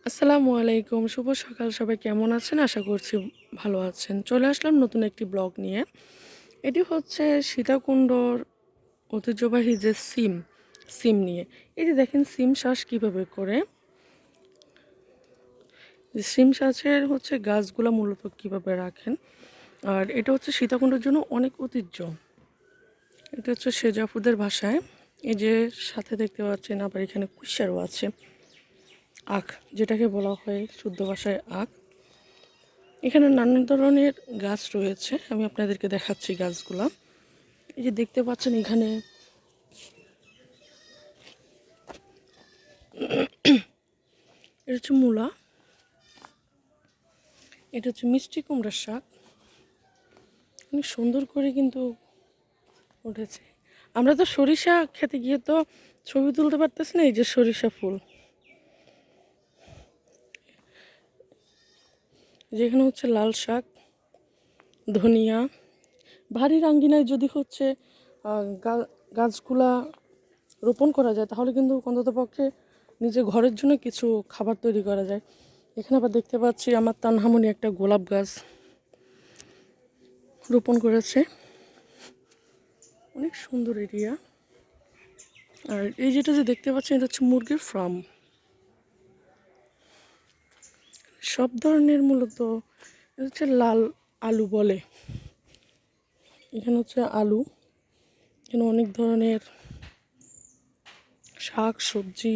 আসসালামু আলাইকুম, শুভ সকাল। সবাই কেমন আছেন? আশা করছি ভালো আছেন। চলে আসলাম নতুন একটি ব্লগ নিয়ে। এটি হচ্ছে সীতাকুণ্ডর ঐতিহ্যবাহী যে সিম নিয়ে। এই যে দেখেন সিম চাষ কীভাবে করে, সিম চাষের হচ্ছে গাছগুলা মূলত কীভাবে রাখেন। আর এটা হচ্ছে সীতাকুণ্ডের জন্য অনেক ঐতিহ্য। এটা হচ্ছে সেজাপুরদের ভাষায়। এই যে সাথে দেখতে পাচ্ছেন, আবার এখানে কুশারও আছে, আখ যেটাকে বলা হয় শুদ্ধ ভাষায় আখ। এখানে নানান ধরনের গাছ রয়েছে, আমি আপনাদেরকে দেখাচ্ছি গাছগুলা। এই যে দেখতে পাচ্ছেন এখানে এটা হচ্ছে মূলা, এটা হচ্ছে মিষ্টি কুমড়ার শাক। অনেক সুন্দর করে কিন্তু উঠেছে। আমরা তো সরিষা খেতে গিয়ে তো ছবি তুলতে পারতেছি না। এই যে সরিষা ফুল, যেখানে হচ্ছে লাল শাক, ধনিয়া। বাড়ির আঙ্গিনায় যদি হচ্ছে গাছগুলা রোপণ করা যায়, তাহলে কিন্তু অন্ততপক্ষে নিজের ঘরের জন্য কিছু খাবার তৈরি করা যায়। এখানে আবার দেখতে পাচ্ছি আমার তানহামনি একটা গোলাপ গাছ রোপণ করেছে। অনেক সুন্দর এরিয়া। আর এই যেটা যে দেখতে পাচ্ছেন, এটা হচ্ছে মুরগির ফার্ম। সব ধরনের মূলত এটা হচ্ছে লাল আলু বলে। এখানে হচ্ছে আলু, এখানে অনেক ধরনের শাক সবজি,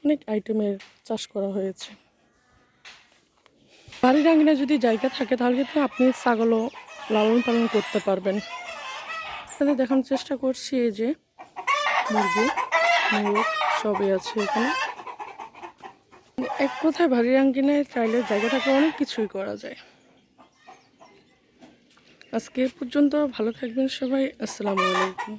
অনেক আইটেমের চাষ করা হয়েছে। বাড়ির আঙিনায় যদি জায়গা থাকে, তাহলে কিন্তু আপনি ছাগলও লালন পালন করতে পারবেন। আপনাদের দেখানোর চেষ্টা করছি, এই যে মুরগি মোরগ সবই আছে এখানে। এক কথায় বাড়ির আঙিনায় চাইলে জায়গা থাকলে অনেক কিছুই করা যায়। আজকে এ পর্যন্ত, ভালো থাকবেন সবাই। আসসালামু আলাইকুম।